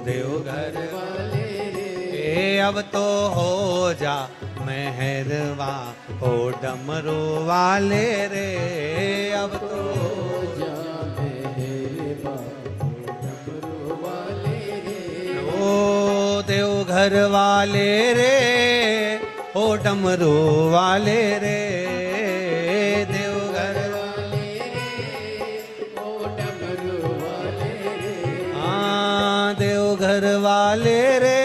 [SPEAKER 1] देवघर वाले रे, अब तो हो जा मेहरवा, ओ डमरू वाले रे, अब तो हो जा मेहरवा, ओ डमरू वाले रे, ओ देवघर वाले रे, ओ डमरू वाले रे, देवघर वाले रे, ओ डमरू वाले रे, देवघर वाले रे,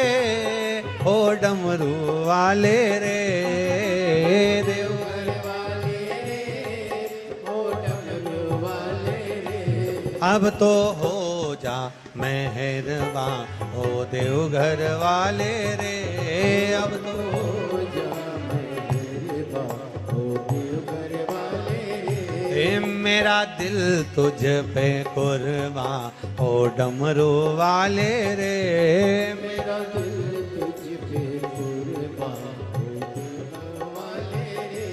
[SPEAKER 1] ओ डमरू वाले रे, देवघर वाले रे, ओ डमरू वाले रे, अब तो हो जा मेहरवा, ओ देवघर वाले रे, अब तो हो जा मेहरवा, ओ देवघर वाले रे, मेरा दिल तुझ पे कुर्बान, ओ डमरू वाले रे, मेरा दिल तुझ पे कुर्बान, ओ डमरू वाले रे।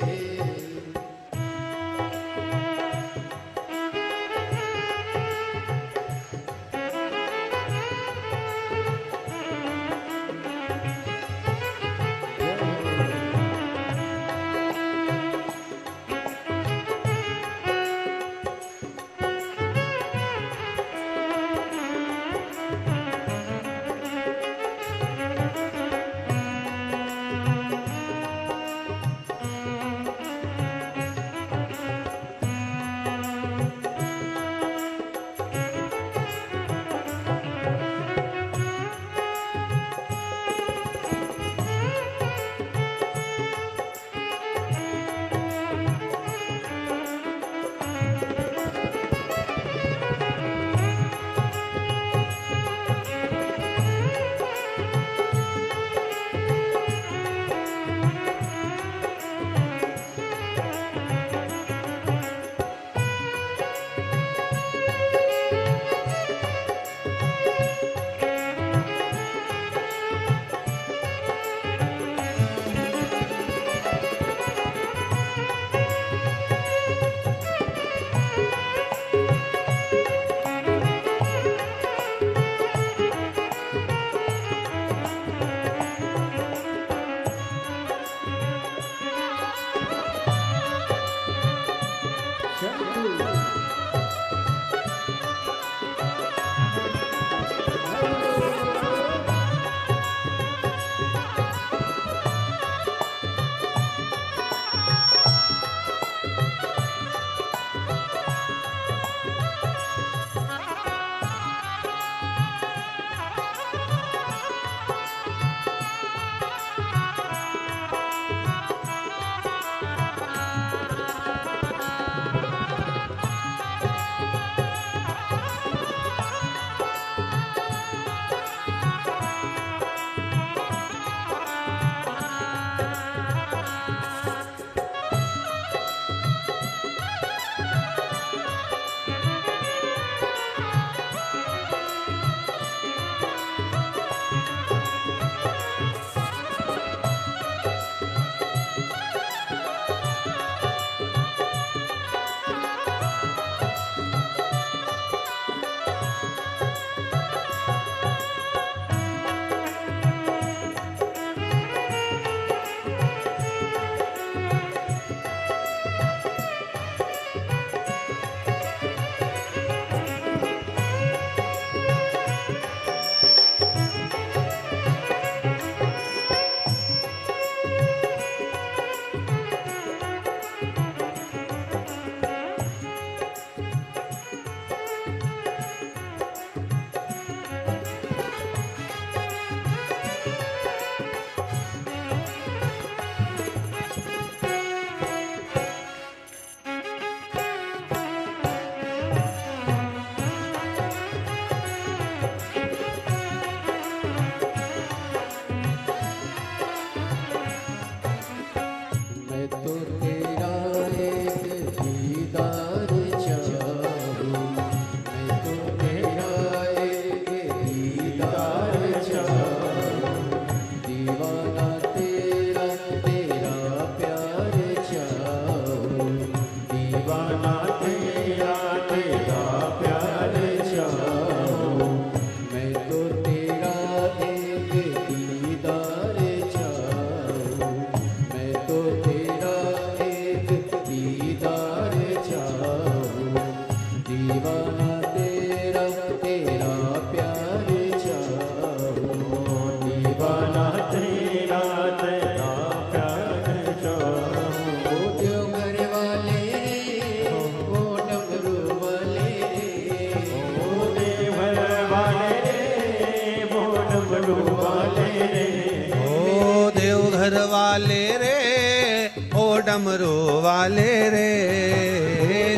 [SPEAKER 1] डमरू वाले रे,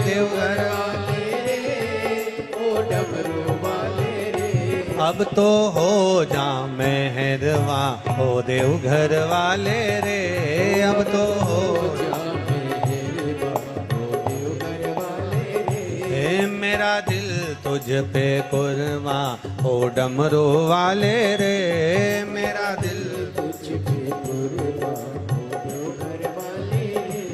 [SPEAKER 1] देवघर वाले रे, ओ डमरू वाले रे। अब तो हो जा मेहरवा, ओ देवघर वाले रे, अब तो हो जा मेहरवा, ओ देवघर वाले रे। मेरा दिल तुझ पे कुर्बा, ओ डमरू वाले रे, मेरा दिल तुझ पे कुर्बा, ओ देवघर वाले रे।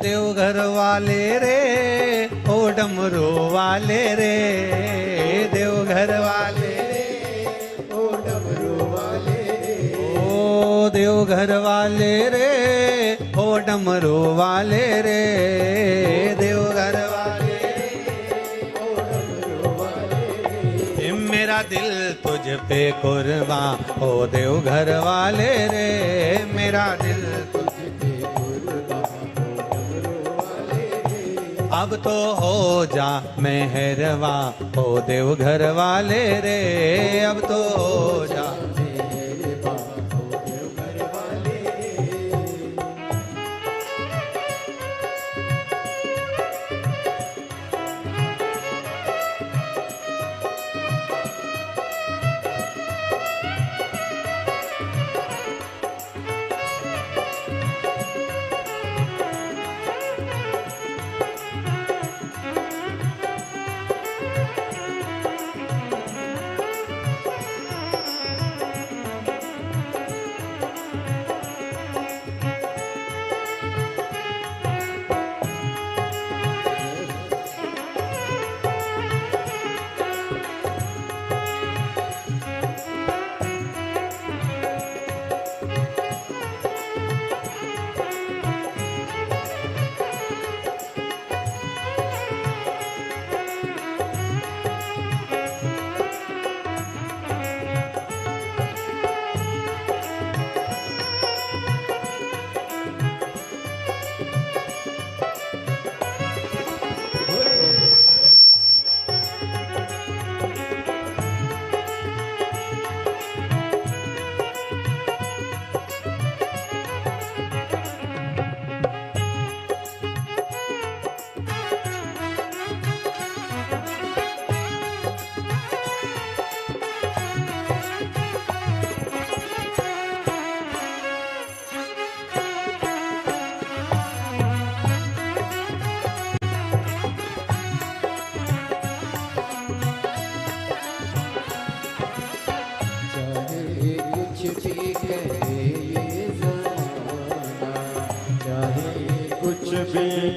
[SPEAKER 1] देवघर वाले रे, ओ डमरू वाले रे, देवघर वाले रे, ओ डमरू वाले रे, ओ देवघर वाले रे, ओ डमरू वाले रे, देवघर वाले रे, ओ डमरू वाले रे। मेरा दिल तुझ पे कुर्बा, ओ देवघर वाले रे, मेरा दिल अब तो हो जा मेहरवा, ओ देवघर वाले रे, अब तो हो जा मेहरवा, ओ देवघर वाले रे।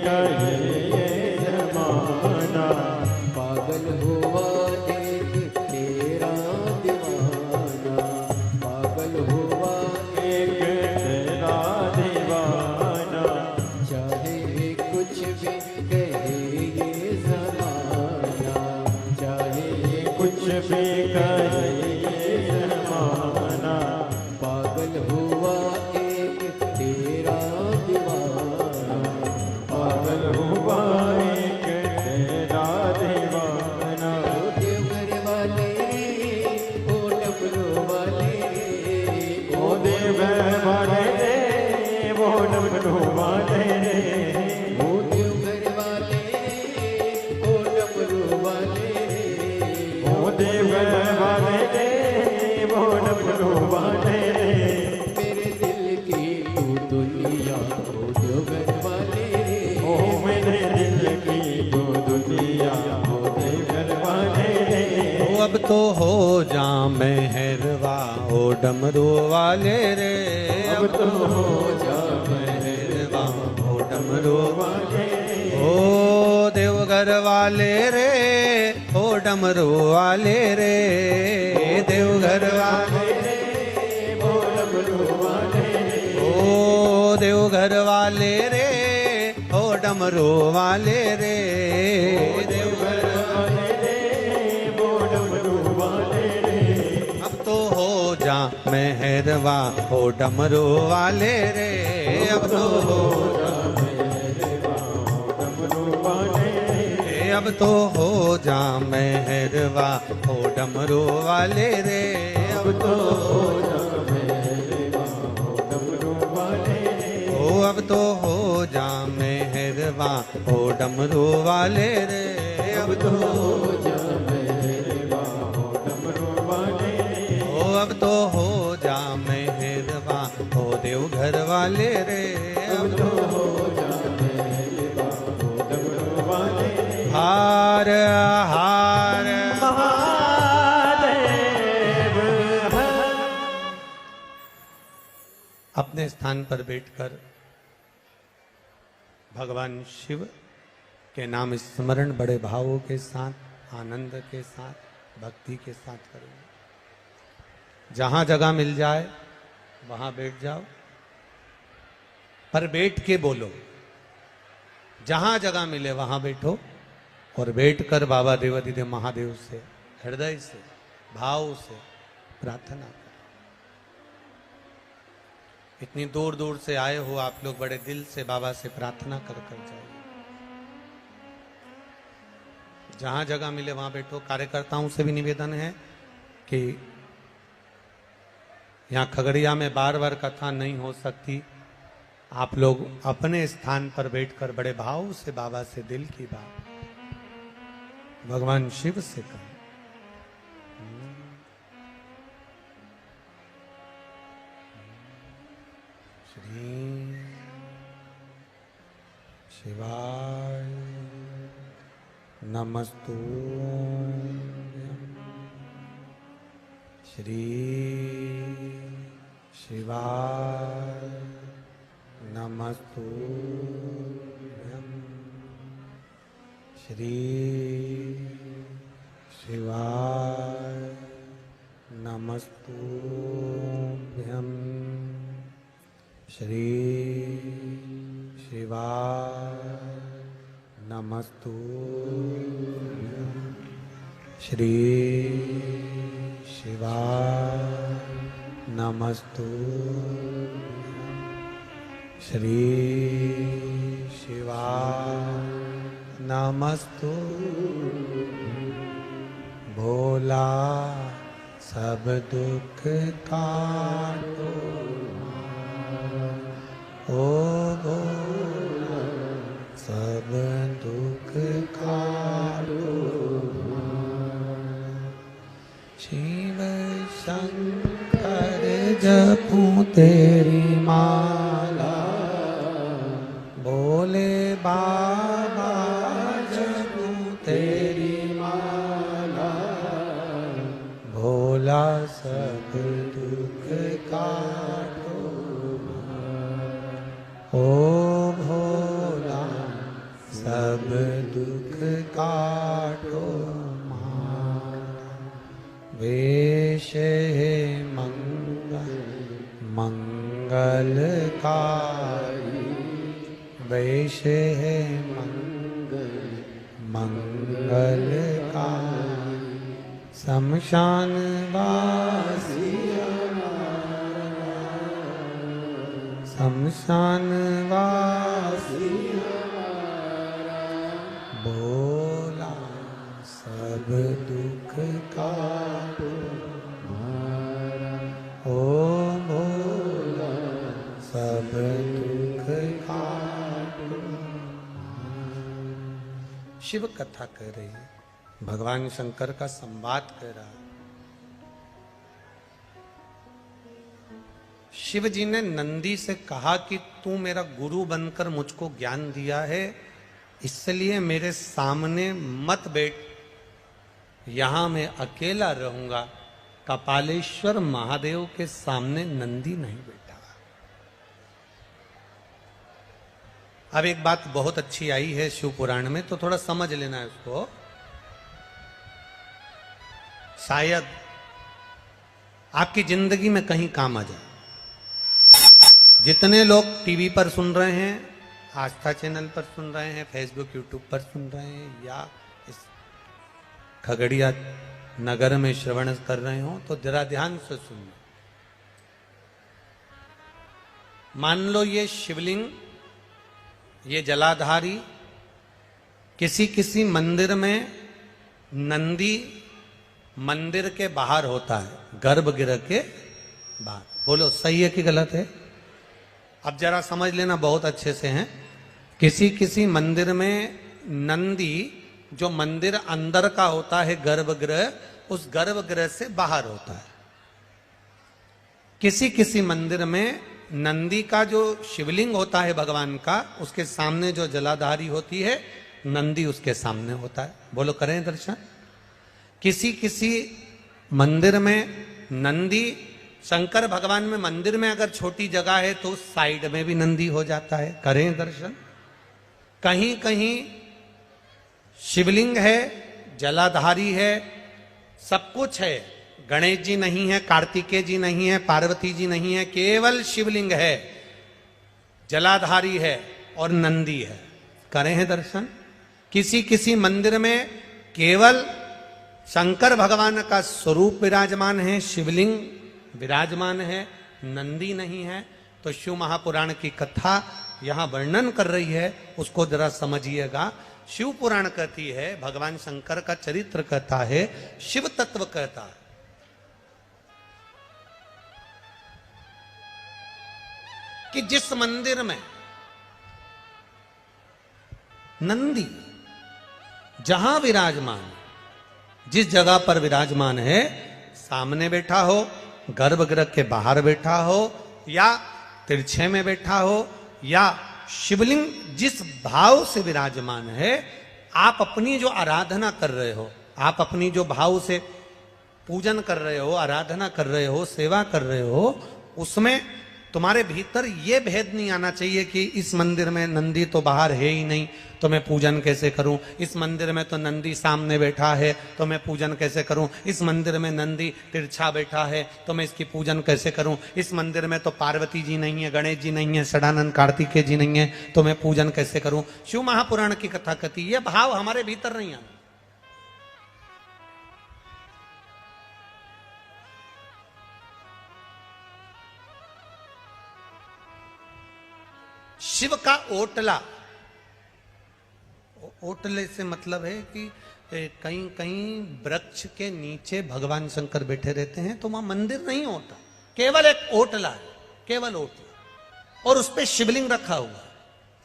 [SPEAKER 2] कहे ये जमाना, पागल हुआ एक तेरा दीवाना, पागल हुआ एक तेरा दीवाना, चाहे कुछ भी कहे ये जमाना, चाहे कुछ भी कहे ये जमाना, पागल हुआ एक तेरा दीवाना, पागल हुआ एक तेरा दीवाना। ओ देवघर वाले ओ डमरू वाले, ओ देवघर वाले वो डमरू वाले, ओ देवघर वाले ओ डमरू वाले, ओ देवघर वाले वो डमरू वाले, मेरे दिल की तू दुनिया ओ देवघर वाले, ओ मेरे दिल की तू दुनिया ओ देवघर वाले।
[SPEAKER 1] ओ अब तो हो जा मेहरवा ओ डमरू वाले रे,
[SPEAKER 2] अब तो हो जा मेहरवा
[SPEAKER 1] ओ डमरू
[SPEAKER 2] वाले,
[SPEAKER 1] ओ देवघर वाले रे, ओ डमरू वाले रे, देवघर वाले
[SPEAKER 2] वो डमरू वाले,
[SPEAKER 1] ओ देवघर वाले रे, ओ डमरू वाले रे, देवघर
[SPEAKER 2] वाले वो डमरू वाले,
[SPEAKER 1] अब तो हो जा मेहरवा ओ डमरू वाले रे, अब तो हो जा
[SPEAKER 2] डमरू वाले,
[SPEAKER 1] अब तो हो जा मेहरवा ओ डमरू वाले रे, अब तो हो जा
[SPEAKER 2] डमरू वाले,
[SPEAKER 1] ओ अब तो हो जा मेहरवा ओ डमरू वाले रे, अब तो
[SPEAKER 2] हो जा मेहरवा ओ डमरू वाले,
[SPEAKER 1] ओ अब तो हो जा मेहरवा ओ देवघर वाले रे, अब तो
[SPEAKER 2] हो जा मेहरवा ओ डमरू वाले।
[SPEAKER 1] हार हार
[SPEAKER 2] महादेव हर
[SPEAKER 1] अपने स्थान पर बैठकर भगवान शिव के नाम स्मरण बड़े भावों के साथ, आनंद के साथ, भक्ति के साथ करेंगे। जहां जगह मिल जाए वहां बैठ जाओ, पर बैठ के बोलो। जहां जगह मिले वहां बैठो और बैठकर बाबा देवाधिदेव महादेव से हृदय से भाव से प्रार्थना करो। इतनी दूर दूर से आए हो आप लोग, बड़े दिल से बाबा से प्रार्थना कर कर जाइए। जहां जगह मिले वहां बैठो। कार्यकर्ताओं से भी निवेदन है कि यहाँ खगड़िया में बार बार कथा नहीं हो सकती, आप लोग अपने स्थान पर बैठकर बड़े भाव से बाबा से दिल की बात भगवान शिव से करें। श्री शिवाय नमस्तुभ्यं, श्री शिवाय नमस्तुभ्यं, श्री शिवाय नमस्तुभ्यं, श्री शिवाय नमस्तुभ्यं, श्री शिवाय नमस्तुभ्यं, श्री शिवाय नमस्तुभ्यं। भोला सब दुख काटो, ओ भोला सब दुख काटो, शिव शंकर जपूं तेरी माला, भोले बाबा जपूं तेरी माला, भोला सब दुख काटो, ओ भोला वेश है मंगलकारी, वेश है मंगलकारी, शमशान वासी शमशान वासी बोला सब दुख का ओ बोला सब दुख का। शिव कथा कह रही है, भगवान शंकर का संवाद कर रहा है। शिव जी ने नंदी से कहा कि तू मेरा गुरु बनकर मुझको ज्ञान दिया है, इसलिए मेरे सामने मत बैठ, यहां मैं अकेला रहूंगा। कपालेश्वर महादेव के सामने नंदी नहीं बैठा। अब एक बात बहुत अच्छी आई है शिव पुराण में, तो थोड़ा समझ लेना है उसको। शायद आपकी जिंदगी में कहीं काम आ जाए। जितने लोग टीवी पर सुन रहे हैं, आस्था चैनल पर सुन रहे हैं, फेसबुक यूट्यूब पर सुन रहे हैं, या इस खगड़िया नगर में श्रवण कर रहे हो, तो जरा ध्यान से सुनो। मान लो ये शिवलिंग, ये जलाधारी किसी किसी मंदिर में नंदी मंदिर के बाहर होता है, गर्भगृह के बाहर। बोलो सही है कि गलत है? अब जरा समझ लेना बहुत अच्छे से हैं। किसी किसी मंदिर में नंदी जो मंदिर अंदर का होता है गर्भगृह, उस गर्भगृह से बाहर होता है। किसी किसी मंदिर में नंदी का जो शिवलिंग होता है भगवान का, उसके सामने जो जलाधारी होती है, नंदी उसके सामने होता है। बोलो करें दर्शन। किसी किसी मंदिर में नंदी, शंकर भगवान में मंदिर में अगर छोटी जगह है तो साइड में भी नंदी हो जाता है। करें दर्शन। कहीं कहीं शिवलिंग है, जलाधारी है, सब कुछ है, गणेश जी नहीं है, कार्तिकेय जी नहीं है, पार्वती जी नहीं है, केवल शिवलिंग है, जलाधारी है और नंदी है। करें हैं दर्शन। किसी किसी मंदिर में केवल शंकर भगवान का स्वरूप विराजमान है, शिवलिंग विराजमान है, नंदी नहीं है। तो शिव महापुराण की कथा यहां वर्णन कर रही है, उसको जरा समझिएगा। शिव पुराण कहती है, भगवान शंकर का चरित्र कहता है, शिव तत्व कहता है कि जिस मंदिर में नंदी जहां विराजमान, जिस जगह पर विराजमान है, सामने बैठा हो, गर्भगृह के बाहर बैठा हो, या तिरछे में बैठा हो, या शिवलिंग जिस भाव से विराजमान है, आप अपनी जो आराधना कर रहे हो, आप अपनी जो भाव से पूजन कर रहे हो, आराधना कर रहे हो, सेवा कर रहे हो, उसमें तुम्हारे भीतर ये भेद नहीं आना चाहिए कि इस मंदिर में नंदी तो बाहर है ही नहीं, तो मैं पूजन कैसे करूं। इस मंदिर में तो नंदी सामने बैठा है, तो मैं पूजन कैसे करूं। इस मंदिर में नंदी तिरछा बैठा है, तो मैं इसकी पूजन कैसे करूं। इस मंदिर में तो पार्वती जी नहीं है, गणेश जी नहीं है, षडानंद कार्तिकेय जी नहीं है, तो मैं पूजन कैसे करूं। शिव महापुराण की कथा कहती है, ये भाव हमारे भीतर नहीं आना। शिव का ओटला, ओटले से मतलब है कि कहीं कहीं वृक्ष के नीचे भगवान शंकर बैठे रहते हैं, तो वहां मंदिर नहीं होता, केवल एक ओटला है, केवल ओटला, और उस पर शिवलिंग रखा हुआ,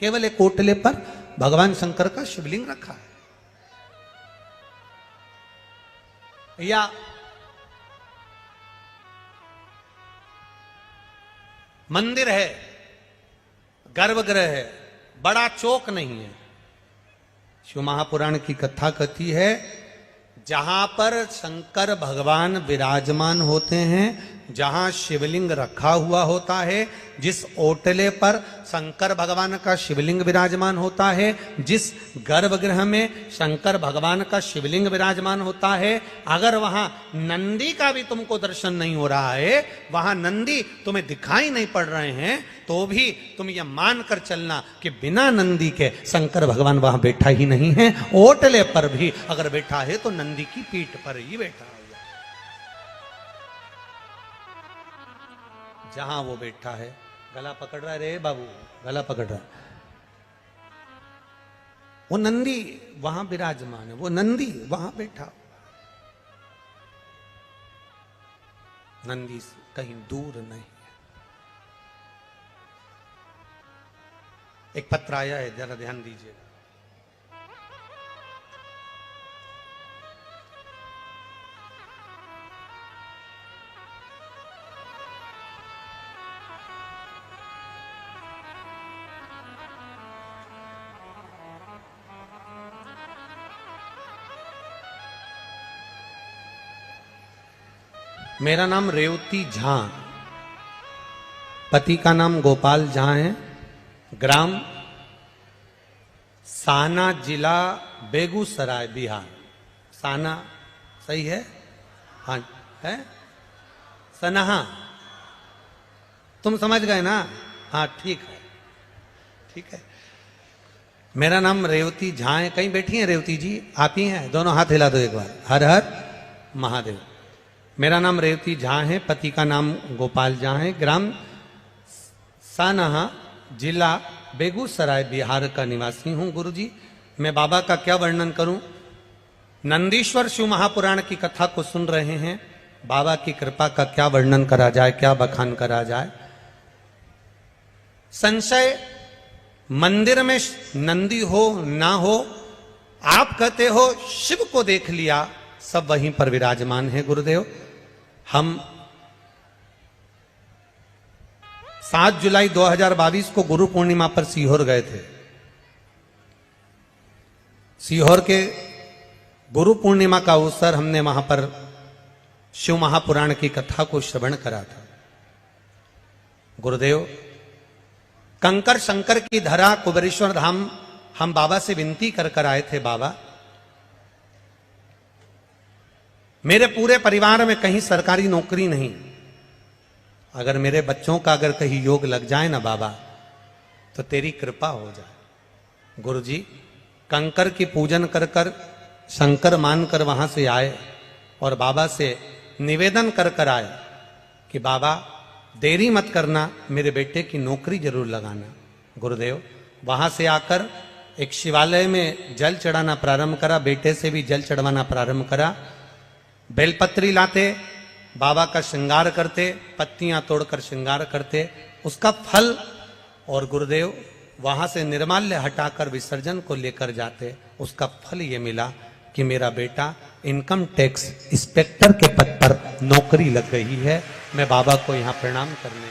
[SPEAKER 1] केवल एक ओटले पर भगवान शंकर का शिवलिंग रखा है। या मंदिर है, गर्भगृह है, बड़ा चौक नहीं है। शिव महापुराण की कथा कहती है, जहां पर शंकर भगवान विराजमान होते हैं जहां शिवलिंग रखा हुआ होता है, जिस ओटले पर शंकर भगवान का शिवलिंग विराजमान होता है, जिस गर्भगृह में शंकर भगवान का शिवलिंग विराजमान होता है, अगर वहां नंदी का भी तुमको दर्शन नहीं हो रहा है, वहां नंदी तुम्हें दिखाई नहीं पड़ रहे हैं, तो भी तुम यह मान कर चलना कि बिना नंदी के शंकर भगवान वहां बैठा ही नहीं है। ओटले पर भी अगर बैठा है तो नंदी की पीठ पर ही बैठा हुआ, जहां वो बैठा है। गला पकड़ रहा है रे बाबू, गला पकड़ रहा है। वो नंदी वहां विराजमान है, वो नंदी वहां बैठा हुआ, नंदी कहीं दूर नहीं है। एक पत्र आया है, जरा ध्यान दीजिए। मेरा नाम रेवती झा, पति का नाम गोपाल झा है, ग्राम साना, जिला बेगूसराय, बिहार। साना सही है? हाँ है, सनहा, तुम समझ गए ना? हाँ ठीक है, ठीक है। मेरा नाम रेवती झा है। कहीं बैठी हैं रेवती जी? आप ही हैं? दोनों हाथ हिला दो एक बार। हर हर महादेव। मेरा नाम रेवती झा है, पति का नाम गोपाल झा है, ग्राम सानहा, जिला बेगूसराय, बिहार का निवासी हूं। गुरुजी, मैं बाबा का क्या वर्णन करूं? नंदीश्वर शिव महापुराण की कथा को सुन रहे हैं। बाबा की कृपा का क्या वर्णन करा जाए, क्या बखान करा जाए। संशय मंदिर में नंदी हो ना हो, आप कहते हो शिव को देख लिया, सब वहीं पर विराजमान है। गुरुदेव, हम 7 जुलाई 2022 को गुरु पूर्णिमा पर सीहोर गए थे। सीहोर के गुरु पूर्णिमा का अवसर हमने वहां पर शिव महापुराण की कथा को श्रवण करा था। गुरुदेव, कंकर शंकर की धरा कुबेरेश्वर धाम हम बाबा से विनती कर कर आए थे, बाबा मेरे पूरे परिवार में कहीं सरकारी नौकरी नहीं, अगर मेरे बच्चों का अगर कहीं योग लग जाए ना बाबा, तो तेरी कृपा हो जाए। गुरुजी, कंकर की पूजन कर कर शंकर मानकर वहां से आए और बाबा से निवेदन कर कर आए कि बाबा देरी मत करना, मेरे बेटे की नौकरी जरूर लगाना। गुरुदेव, वहां से आकर एक शिवालय में जल चढ़ाना प्रारंभ करा, बेटे से भी जल चढ़वाना प्रारंभ करा। बेलपत्री लाते, बाबा का श्रृंगार करते, पत्तियां तोड़कर श्रृंगार करते, उसका फल, और गुरुदेव वहां से निर्माल्य हटाकर विसर्जन को लेकर जाते। उसका फल ये मिला कि मेरा बेटा इनकम टैक्स इंस्पेक्टर के पद पर नौकरी लग गई है। मैं बाबा को यहां प्रणाम करने